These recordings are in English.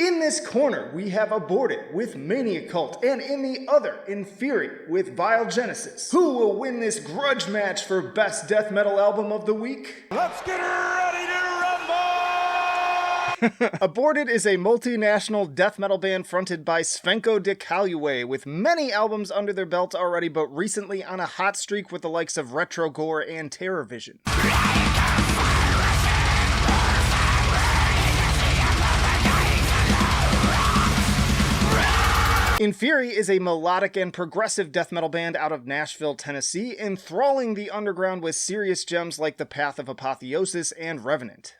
In this corner, we have Aborted with ManiaCult, and in the other, Inferi with Biogenesis. Who will win this grudge match for Best Death Metal Album of the Week? Let's get ready to rumble! Aborted is a multinational death metal band fronted by Svencho de Caluwe, with many albums under their belt already, but recently on a hot streak with the likes of Retrogore and Terrorvision. Inferi is a melodic and progressive death metal band out of Nashville, Tennessee, enthralling the underground with serious gems like The Path of Apotheosis and Revenant.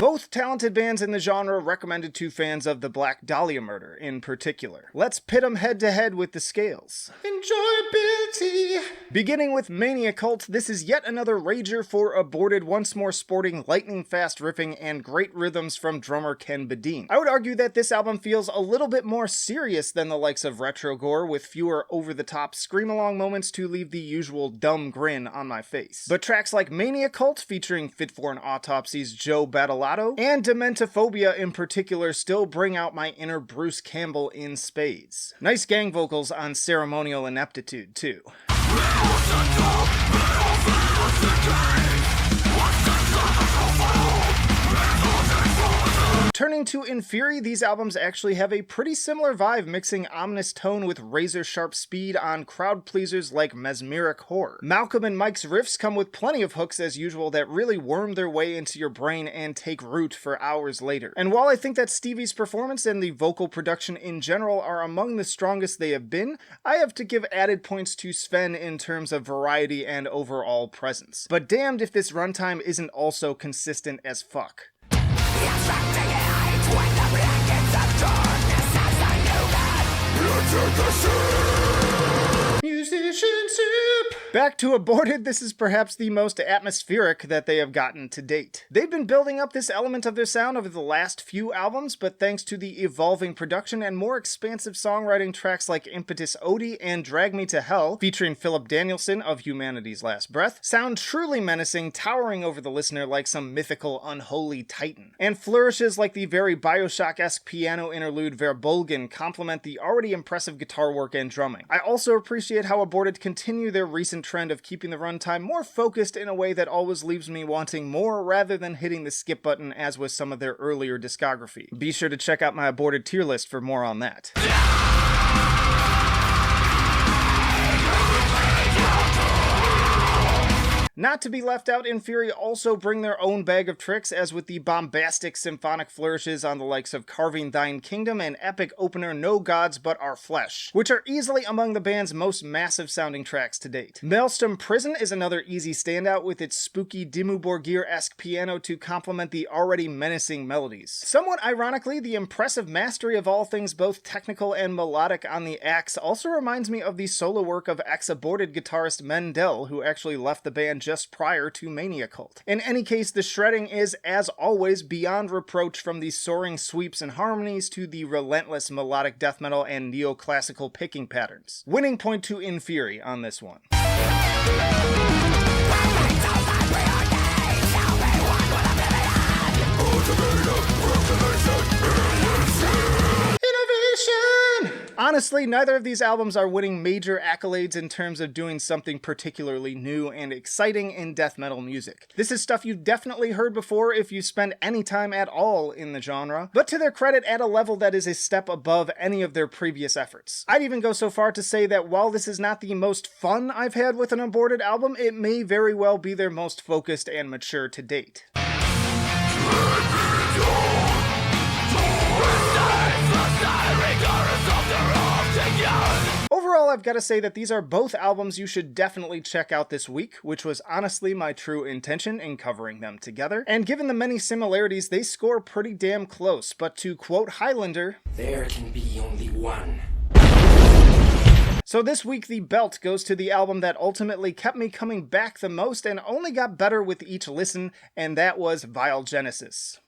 Both talented bands in the genre, recommended to fans of the Black Dahlia Murder in particular. Let's pit them head to head with the scales. Enjoyability! Beginning with ManiaCult, this is yet another rager for Aborted, once more sporting lightning-fast riffing and great rhythms from drummer Ken Badine. I would argue that this album feels a little bit more serious than the likes of Retrogore, with fewer over-the-top scream-along moments to leave the usual dumb grin on my face. But tracks like ManiaCult, featuring Fit for an Autopsy's Joe Battalato, and Dementiphobia in particular, still bring out my inner Bruce Campbell in spades. Nice gang vocals on Ceremonial Ineptitude, too. Turning to Inferi, these albums actually have a pretty similar vibe, mixing ominous tone with razor-sharp speed on crowd pleasers like Mesmeric Horror. Malcolm and Mike's riffs come with plenty of hooks as usual that really worm their way into your brain and take root for hours later. And while I think that Stevie's performance and the vocal production in general are among the strongest they have been, I have to give added points to Sven in terms of variety and overall presence. But damned if this runtime isn't also consistent as fuck. Musician soup! Back to Aborted, this is perhaps the most atmospheric that they have gotten to date. They've been building up this element of their sound over the last few albums, but thanks to the evolving production and more expansive songwriting, tracks like Impetus Odi and Drag Me to Hell, featuring Philip Danielson of Humanity's Last Breath, sound truly menacing, towering over the listener like some mythical, unholy titan. And flourishes like the very Bioshock-esque piano interlude Verbolgen complement the already impressive guitar work and drumming. I also appreciate how Aborted continue their recent trend of keeping the runtime more focused in a way that always leaves me wanting more rather than hitting the skip button as with some of their earlier discography. Be sure to check out my Aborted tier list for more on that. Not to be left out, Inferi also bring their own bag of tricks, as with the bombastic symphonic flourishes on the likes of Carving Thine Kingdom and epic opener No Gods But Our Flesh, which are easily among the band's most massive sounding tracks to date. Maelstrom Prison is another easy standout with its spooky Dimmu Borgir-esque piano to complement the already menacing melodies. Somewhat ironically, the impressive mastery of all things both technical and melodic on the axe also reminds me of the solo work of ex-Aborted guitarist Mendel, who actually left the band just prior to ManiaCult. In any case, the shredding is, as always, beyond reproach, from the soaring sweeps and harmonies to the relentless melodic death metal and neoclassical picking patterns. Winning point to Inferi on this one. Honestly, neither of these albums are winning major accolades in terms of doing something particularly new and exciting in death metal music. This is stuff you've definitely heard before if you spend any time at all in the genre, but to their credit, at a level that is a step above any of their previous efforts. I'd even go so far to say that while this is not the most fun I've had with an Aborted album, it may very well be their most focused and mature to date. Overall, I've got to say that these are both albums you should definitely check out this week, which was honestly my true intention in covering them together. And given the many similarities, they score pretty damn close, but to quote Highlander, "There can be only one." So this week the belt goes to the album that ultimately kept me coming back the most and only got better with each listen, and that was Biogenesis.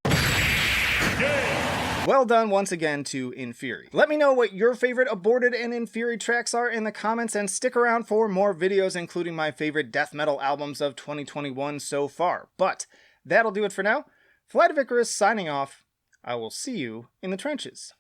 Well done once again to Inferi. Let me know what your favorite Aborted and Inferi tracks are in the comments, and stick around for more videos including my favorite death metal albums of 2021 so far. But that'll do it for now. Flight of Icarus signing off. I will see you in the trenches.